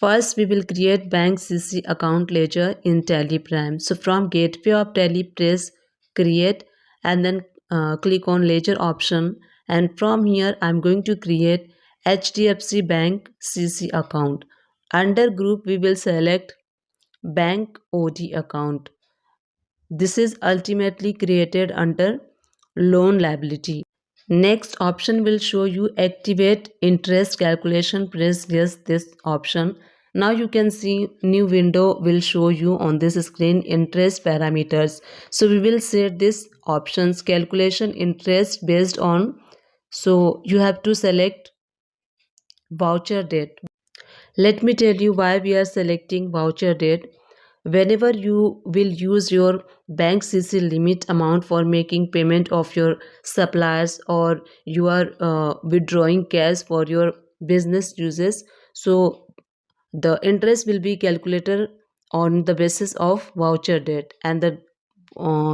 First, we will create bank CC account ledger in Telegram. So from gateway of Tele, press create and then click on ledger option. And from here, I'm going to create HDFC Bank CC account. Under group, we will select bank OD account. This is ultimately created under loan liability. Next option will show you activate interest calculation. Press yes this option. Now you can see new window will show you on this screen interest parameters. So we will set this options calculation interest based on, so you have to select voucher date. Let me tell you why we are selecting voucher date. Whenever you will use your bank CC limit amount for making payment of your suppliers, or you are withdrawing cash for your business uses, so the interest will be calculated on the basis of voucher date. And the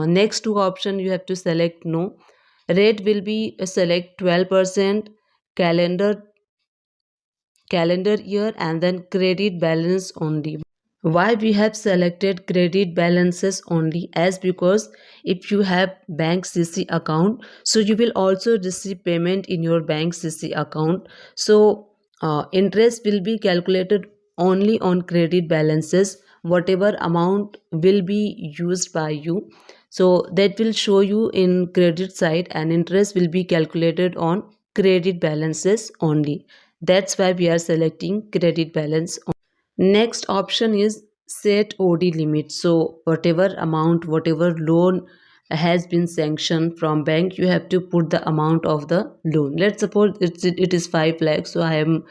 next two option you have to select no. Rate will be select 12% calendar year, and then credit balance only. Why we have selected credit balances only? As because if you have bank CC account, so you will also receive payment in your bank CC account. So interest will be calculated only on credit balances, whatever amount will be used by you, so that will show you in credit side, and interest will be calculated on credit balances only. That's why we are selecting credit balance. Next option is set OD limit. So whatever amount, whatever loan has been sanctioned from bank, you have to put the amount of the loan. Let's suppose it is 5 lakhs. So I am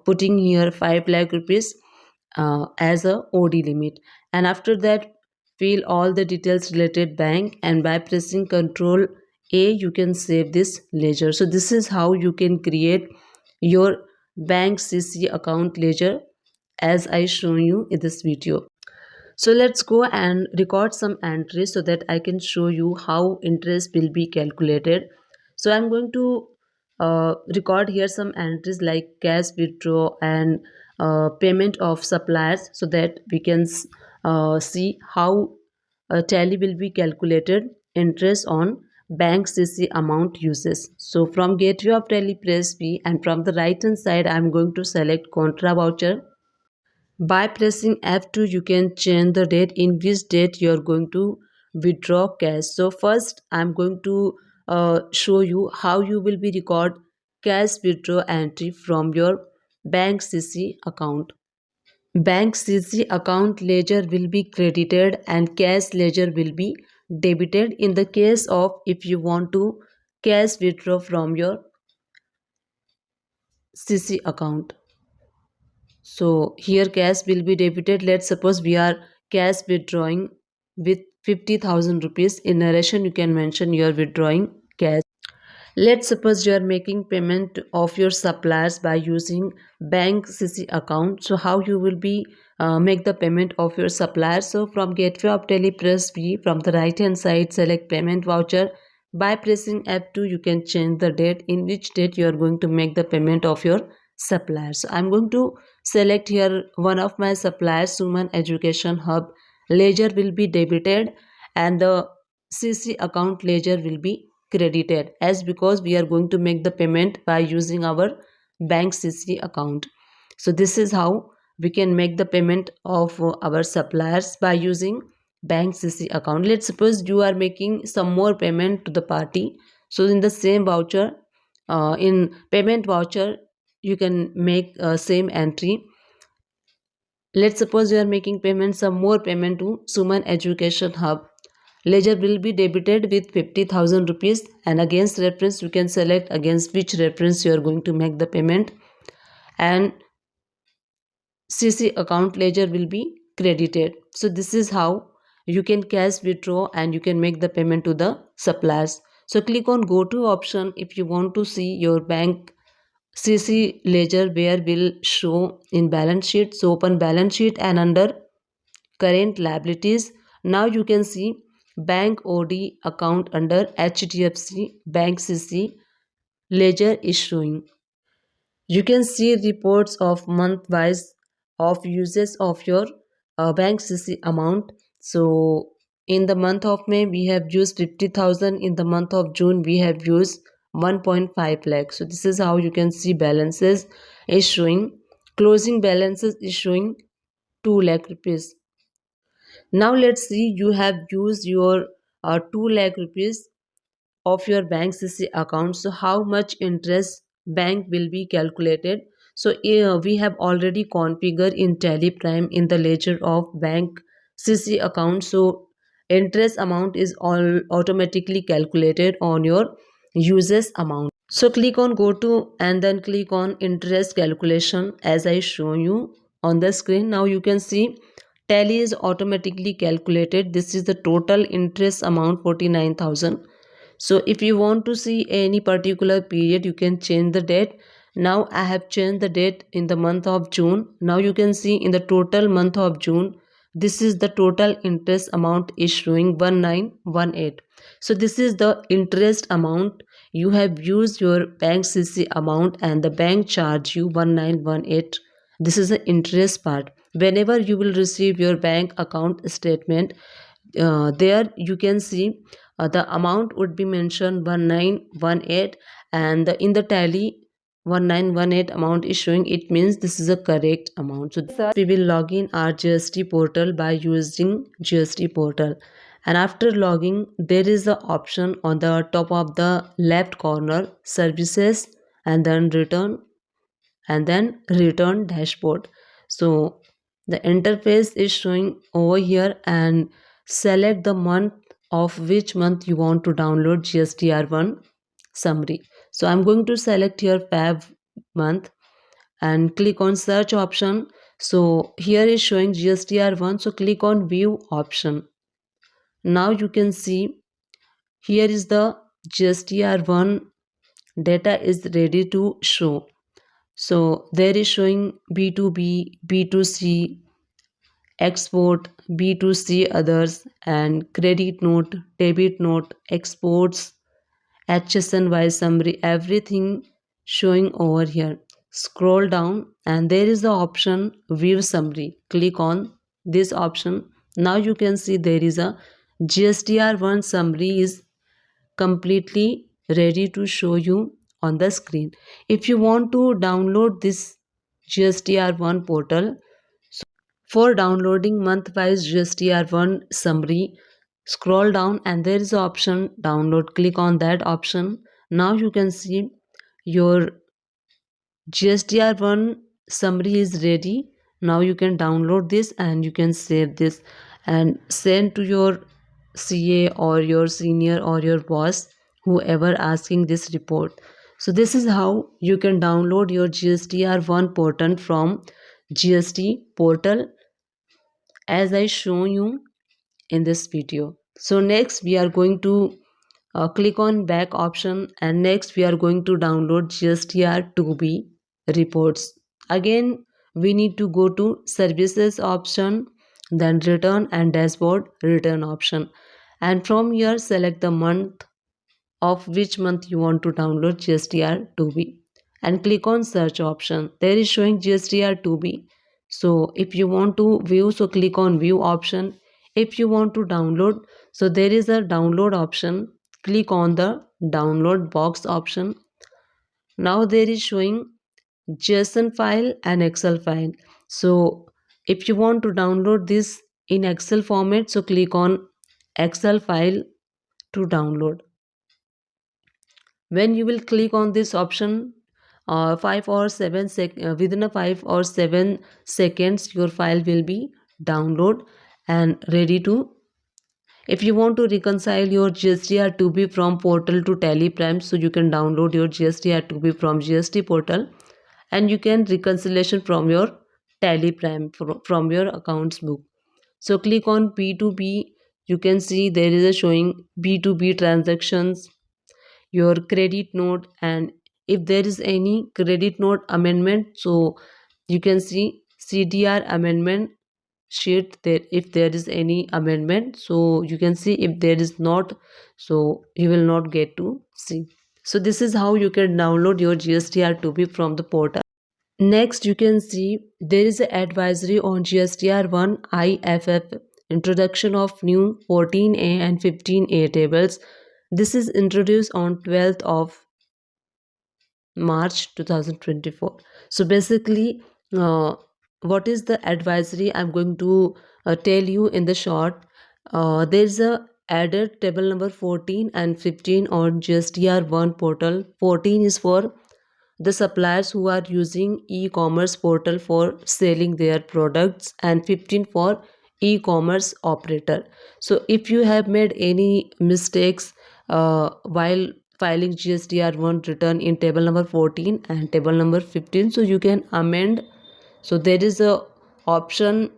putting here 5 lakh rupees as a OD limit. And after that, fill all the details related bank, and by pressing Control A, you can save this ledger. So this is how you can create your bank CC account ledger as I shown you in this video. So let's go and record some entries so that I can show you how interest will be calculated. So I'm going to record here some entries like cash withdraw and payment of suppliers, so that we can see how tally will be calculated interest on bank CC amount uses. So from gateway of tally, press B, and from the right hand side I'm going to select contra voucher. By pressing F2, you can change the date in which date you are going to withdraw cash. So first, I'm going to show you how you will be record cash withdraw entry from your bank CC account. Bank CC account ledger will be credited and cash ledger will be debited in the case of if you want to cash withdraw from your CC account. So here cash will be debited. Let's suppose we are cash withdrawing with 50,000 rupees. In narration, you can mention you are withdrawing cash. Let's suppose you are making payment of your suppliers by using bank CC account. So how you will be make the payment of your suppliers? So from gateway of tele, press B. From the right hand side, select payment voucher. By pressing F2, you can change the date in which date you are going to make the payment of your suppliers. So I'm going to select here one of my suppliers, Suman Education Hub. Ledger will be debited and the CC account ledger will be credited, as because we are going to make the payment by using our bank CC account. So this is how we can make the payment of our suppliers by using bank CC account. Let's suppose you are making some more payment to the party. So in the same voucher, in payment voucher, you can make same entry. Let's suppose you are making payment, some more payment to Suman Education Hub. Ledger will be debited with 50,000 rupees, and against reference you can select against which reference you are going to make the payment, and CC account ledger will be credited. So this is how you can cash withdraw and you can make the payment to the suppliers. So click on go to option if you want to see your bank CC ledger where will show in balance sheet. So open balance sheet and under current liabilities, now you can see bank OD account under HDFC bank CC ledger is showing. You can see reports of month wise of uses of your bank CC amount. So in the month of May we have used 50,000, in the month of June we have used 1.5 lakh. So this is how you can see balances is showing. Closing balances is showing 2 lakh rupees. Now let's see, you have used your 2 lakh rupees of your bank CC account. So how much interest bank will be calculated? So we have already configured in Tally Prime in the ledger of bank CC account. So interest amount is all automatically calculated on your uses amount. So click on go to and then click on interest calculation as I show you on the screen. Now you can see Tally is automatically calculated. This is the total interest amount 49,000. So if you want to see any particular period, you can change the date. Now I have changed the date in the month of June. Now you can see in the total month of June, this is the total interest amount is showing 1918. So this is the interest amount. You have used your bank CC amount and the bank charge you 1918. This is the interest part. Whenever you will receive your bank account statement, there you can see the amount would be mentioned 1918, and in the Tally 1918 amount is showing. It means this is a correct amount. So we will log in our GST portal by using GST portal, and after logging there is the option on the top of the left corner, services, and then return, and then return dashboard. So the interface is showing over here, and select the month of which month you want to download GSTR1 summary. So I'm going to select here Feb month and click on search option. So here is showing GSTR1, so click on view option. Now you can see here is the GSTR1 data is ready to show. So there is showing B2B, B2C, export, B2C others, and credit note, debit note, exports, HSNY summary, everything showing over here. Scroll down and there is the option view summary. Click on this option. Now you can see there is a GSTR1 summary is completely ready to show you on the screen. If you want to download this GSTR1 portal, for downloading month-wise GSTR1 summary, scroll down and there is an option download. Click on that option. Now you can see your GSTR1 summary is ready. Now you can download this and you can save this and send to your CA or your senior or your boss, whoever asking this report. So this is how you can download your GSTR1 portal from GST portal as I show you in this video. So next we are going to click on back option, and next we are going to download GSTR2B reports. Again we need to go to services option, then return and dashboard, return option, and from here select the month of which month you want to download GSTR2B and click on search option. There is showing GSTR2B. So if you want to view, so click on view option. If you want to download, so there is a download option. Click on the download box option. Now there is showing JSON file and Excel file. So if you want to download this in Excel format, so click on Excel file to download. When you will click on this option, 5 or 7 within a 5 or 7 seconds your file will be download and ready to. If you want to reconcile your GSTR2B from portal to Tally Prime, so you can download your GSTR2B from GST portal and you can reconciliation from your Tally Prime from your accounts book. So click on P2B. You can see there is a showing B2B transactions, your credit note, and if there is any credit note amendment, so you can see CDR amendment sheet there. If there is any amendment, so you can see. If there is not, so you will not get to see. So this is how you can download your GSTR2B from the portal. Next, you can see there is an advisory on GSTR1 IFF, introduction of new 14A and 15A tables. This is introduced on 12th of March 2024. So basically, what is the advisory? I'm going to tell you in the short. There's a added table number 14 and 15 on GSTR1 portal. 14 is for the suppliers who are using e-commerce portal for selling their products, and 15 for e-commerce operator. So if you have made any mistakes while filing GSTR1 return in table number 14 and table number 15, so you can amend. So there is a option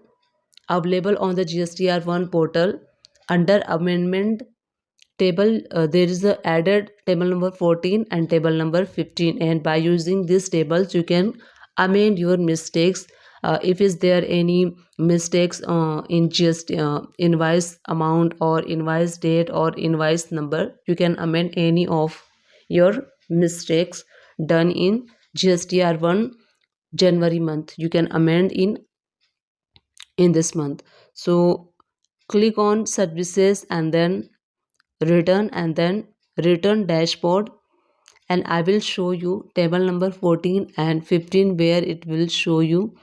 available on the GSTR1 portal under amendment table. There is a added table number 14 and table number 15, and by using these tables you can amend your mistakes. If is there any mistakes in just invoice amount or invoice date or invoice number, you can amend any of your mistakes done in GSTR1 January month, you can amend in this month. So click on services and then return, and then return dashboard, and I will show you table number 14 and 15 where it will show you.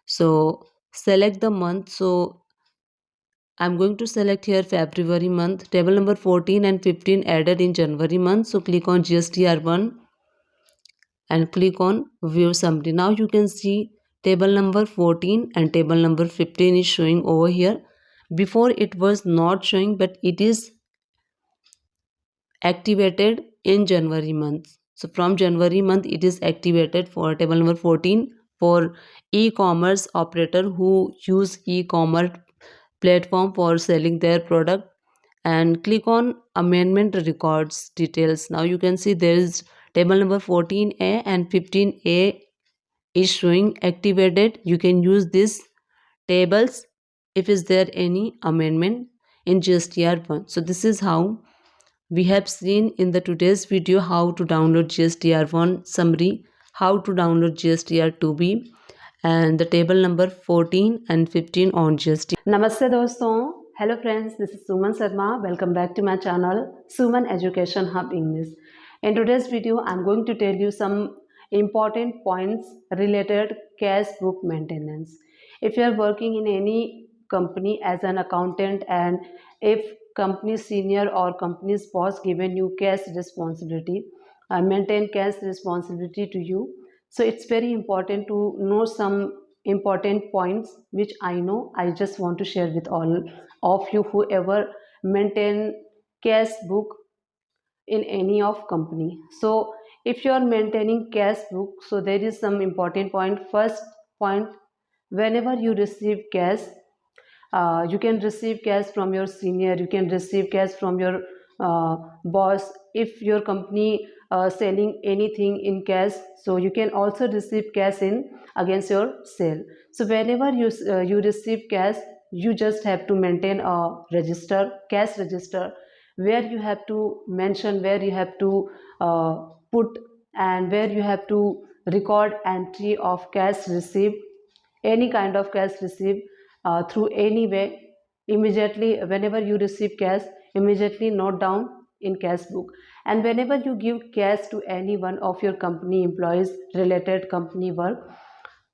So select the month. So I'm going to select here February month. Table number 14 and 15 added in January month. So click on GSTR1 and click on view summary. Now you can see table number 14 and table number 15 is showing over here. Before it was not showing, but it is activated in January month. So from January month it is activated for table number 14 for e-commerce operator who use e-commerce platform for selling their product, and click on amendment records details. Now you can see there is table number 14A and 15A is showing activated. You can use these tables if is there any amendment in GSTR1. So this is how we have seen in the today's video how to download GSTR1 summary, how to download GSTR2B, and the table number 14 and 15 on GST. Namaste doston. Hello friends, this is Suman Sharma. Welcome back to my channel Suman Education Hub English. In today's video, I'm going to tell you some important points related cash book maintenance. If you are working in any company as an accountant, and if company senior or company's boss given you cash responsibility, maintain cash responsibility to you, so it's very important to know some important points which I know. I just want to share with all of you whoever maintain cash book in any of company. So if you are maintaining cash book, so there is some important point. First point, whenever you receive cash, you can receive cash from your senior, you can receive cash from your boss. If your company selling anything in cash, so you can also receive cash in against your sale. So whenever you receive cash, you just have to maintain a register, cash register, where you have to mention, where you have to put, and where you have to record entry of cash received, any kind of cash received through any way. Immediately whenever you receive cash, immediately note down in cash book. And whenever you give cash to any one of your company employees related company work,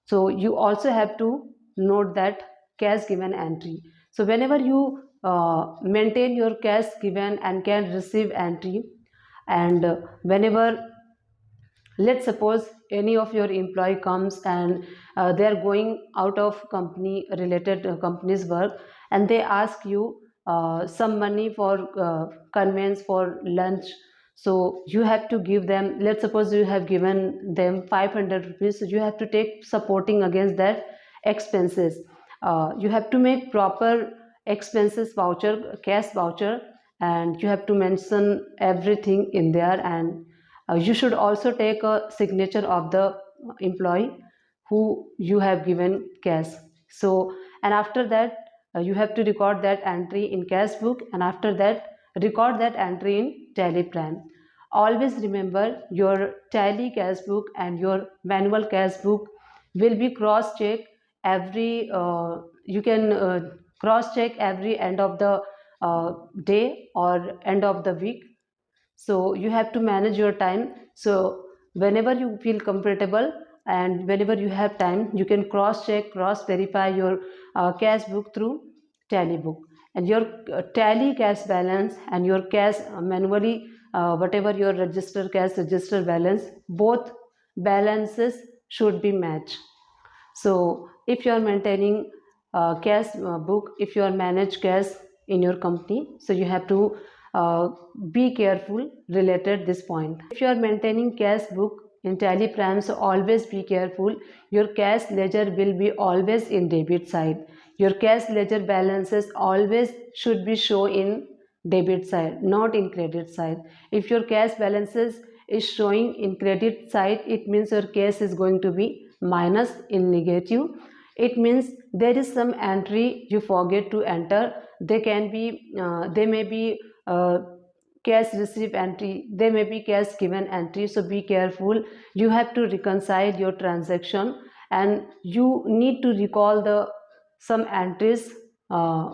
so you also have to note that cash given entry. So whenever you maintain your cash given and can receive entry, and whenever, let's suppose any of your employee comes and they are going out of company related company's work, and they ask you some money for conveyance for lunch. So you have to give them, let's suppose you have given them 500 rupees, so you have to take supporting against that expenses. You have to make proper expenses voucher, cash voucher, and you have to mention everything in there. And you should also take a signature of the employee who you have given cash. So, and after that, you have to record that entry in cash book, and after that, record that entry in tally plan. Always remember your tally cash book and your manual cash book will be cross check every you can cross check every end of the day or end of the week. So you have to manage your time. So whenever you feel comfortable and whenever you have time, you can cross check, cross verify your cash book through tally book, and your tally cash balance and your cash manually whatever your register cash register balance, both balances should be matched. So if you are maintaining cash book, if you are manage cash in your company, so you have to be careful related this point. If you are maintaining cash book in tally prime, so always be careful. Your cash ledger will be always in debit side. Your cash ledger balances always should be shown in debit side, not in credit side. If your cash balances is showing in credit side, it means your cash is going to be minus in negative. It means there is some entry you forget to enter. They can be they may be cash receive entry, they may be cash given entry. So be careful. You have to reconcile your transaction, and you need to recall the some entries,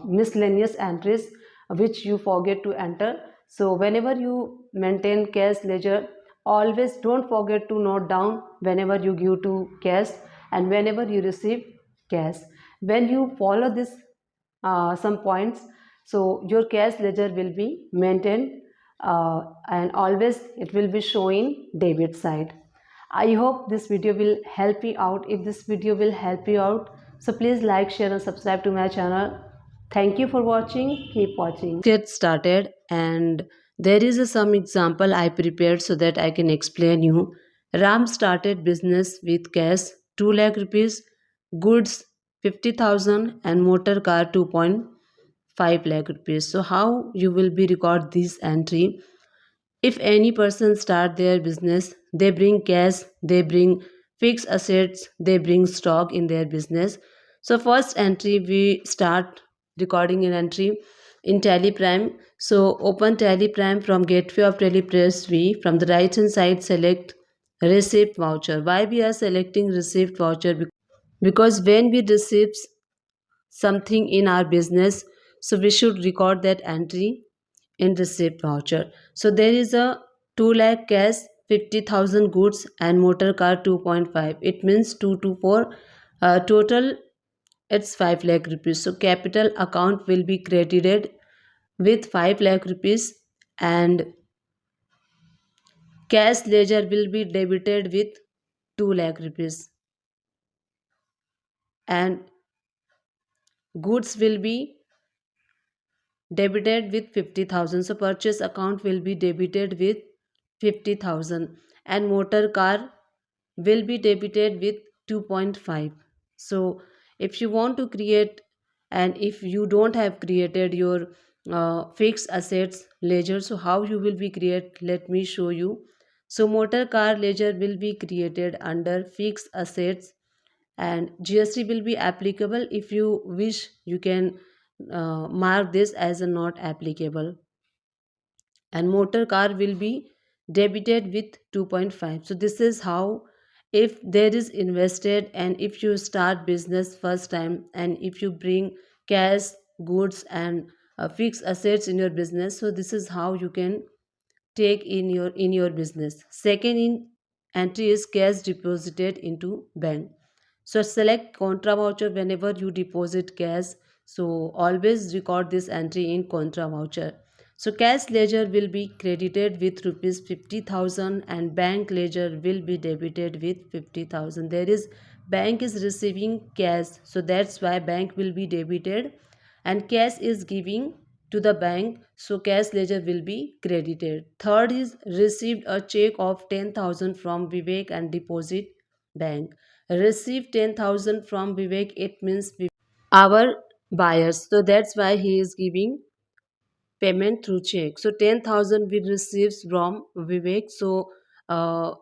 miscellaneous entries which you forget to enter. So whenever you maintain cash ledger, always don't forget to note down whenever you give to cash and whenever you receive cash. When you follow this some points, so your cash ledger will be maintained and always it will be showing debit side. I hope this video will help you out. If this video will help you out, so please like, share and subscribe to my channel. Thank you for watching. Keep watching. Get started, and there is some example I prepared so that I can explain you. Ram started business with cash 2 lakh rupees, goods 50,000 and motor car 2.5 lakh rupees. So how you will be record this entry? If any person start their business, they bring cash, they bring fixed assets, they bring stock in their business. So first entry we start recording an entry in Teleprime. So open Teleprime from gateway of Telepress V. From the right hand side select receipt voucher. Why we are selecting receipt voucher? Because when we receive something in our business, so we should record that entry in receipt voucher. So there is a 2 lakh cash, 50,000 goods and motor car 2.5. It means 2 to 4. Total it's 5 lakh rupees. So capital account will be credited with 5 lakh rupees and cash ledger will be debited with 2 lakh rupees and goods will be debited with 50,000. So purchase account will be debited with 50,000 and motor car will be debited with 2.5. So if you want to create and if you don't have created your fixed assets ledger, so how you will be create, let me show you. So motor car ledger will be created under fixed assets and GST will be applicable. If you wish, you can mark this as a not applicable, and motor car will be debited with 2.5. So this is how, if there is invested and if you start business first time and if you bring cash, goods and fixed assets in your business, so this is how you can take in your business. Second in entry is cash deposited into bank. So select contra voucher whenever you deposit cash. So always record this entry in contra voucher. So cash ledger will be credited with rupees 50,000 and bank ledger will be debited with 50,000. There is bank is receiving cash, so that's why bank will be debited and cash is giving to the bank, so cash ledger will be credited. Third is received a check of 10,000 from Vivek and deposit bank. Received 10,000 from Vivek, it means our buyers, so that's why he is giving payment through check. So 10,000 we receives from Vivek. So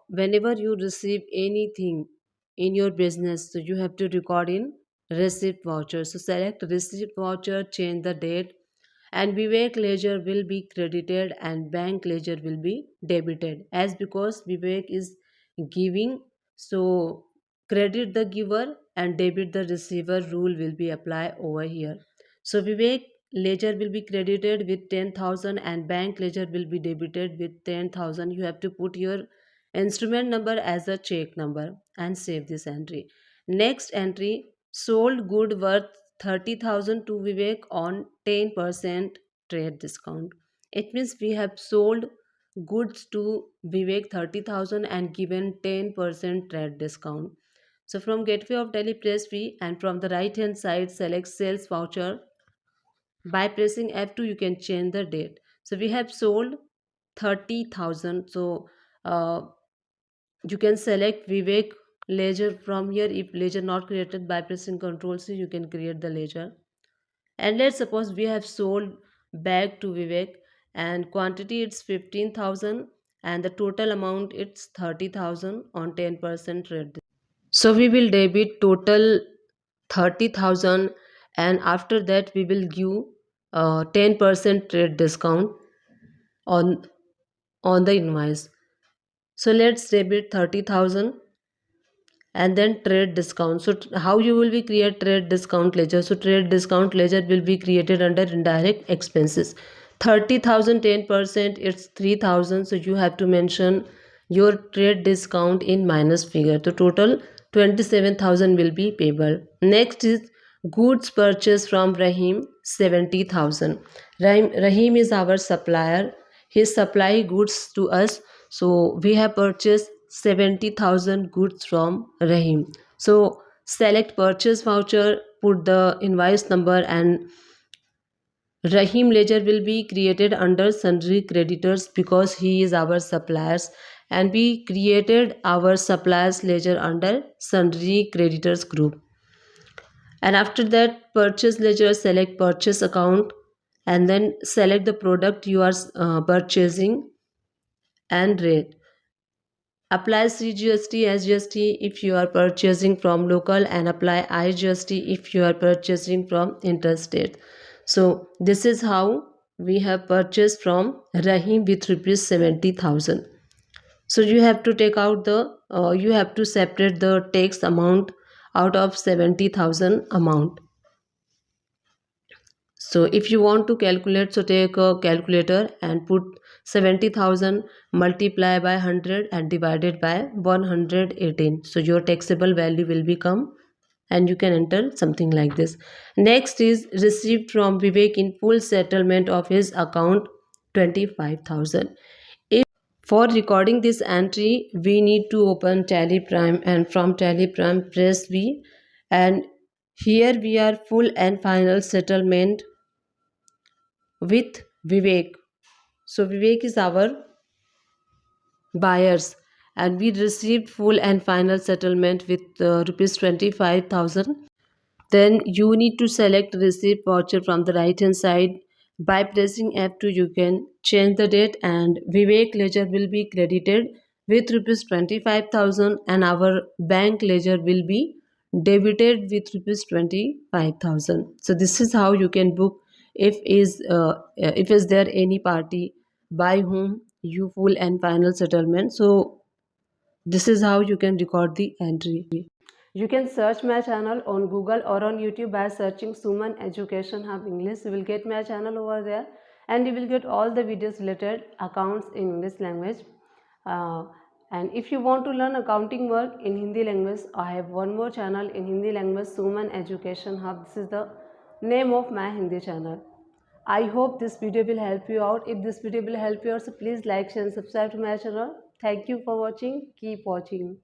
whenever you receive anything in your business, so you have to record in receipt voucher. So select receipt voucher, change the date, and Vivek ledger will be credited and bank ledger will be debited. As because Vivek is giving, so credit the giver and debit the receiver rule will be applied over here. So Vivek, ledger will be credited with 10,000 and bank ledger will be debited with 10,000. You have to put your instrument number as a check number and save this entry. Next entry, sold good worth 30,000 to Vivek on 10% trade discount. It means we have sold goods to Vivek 30,000 and given 10% trade discount. So from Gateway of Delhi, press V, and from the right hand side select sales voucher. By pressing F2 you can change the date. So we have sold 30,000. So uh, you can select Vivek ledger from here. If ledger not created, by pressing Ctrl C you can create the ledger. And let's suppose we have sold bag to Vivek and quantity it's 15,000 and the total amount it's 30,000 on 10% rate. So we will debit total 30,000 and after that we will give 10% trade discount on the invoice. So let's debit 30,000 and then trade discount. So how you will be create trade discount ledger? So trade discount ledger will be created under indirect expenses. 30,000 10% it's 3,000. So you have to mention your trade discount in minus figure. The total 27,000 will be payable. Next is goods purchased from Rahim 70,000. Rahim is our supplier. He supply goods to us. So we have purchased 70,000 goods from Rahim. So select purchase voucher, put the invoice number, and Rahim ledger will be created under sundry creditors because he is our suppliers, and we created our suppliers ledger under sundry creditors group. And after that purchase ledger, select purchase account and then select the product you are purchasing and rate. Apply CGST, SGST if you are purchasing from local, and apply IGST if you are purchasing from interstate. So this is how we have purchased from Rahim with rupees 70,000. So you have to take out the you have to separate the tax amount out of 70,000 amount. So if you want to calculate, so take a calculator and put 70,000 multiply by 100 and divided by 118. So your taxable value will become, and you can enter something like this. Next is received from Vivek in full settlement of his account 25,000. If for recording this entry, we need to open Tally Prime, and from Tally Prime press V, and here we are full and final settlement with Vivek. So Vivek is our buyers and we received full and final settlement with rupees 25,000. Then you need to select receipt voucher from the right hand side. By pressing F2 you can change the date and Vivek ledger will be credited with rupees 25,000 and our bank ledger will be debited with rupees 25,000. So this is how you can book if is there any party by whom you full and final settlement. So this is how you can record the entry. You can search my channel on Google or on YouTube by searching Suman Education Hub English. You will get my channel over there and you will get all the videos related accounts in English language. Uh, and if you want to learn accounting work in Hindi language, I have one more channel in Hindi language, Suman Education Hub. This is the name of my Hindi channel. I hope this video will help you out. If this video will help you out, so please like, share and subscribe to my channel. Thank you for watching. Keep watching.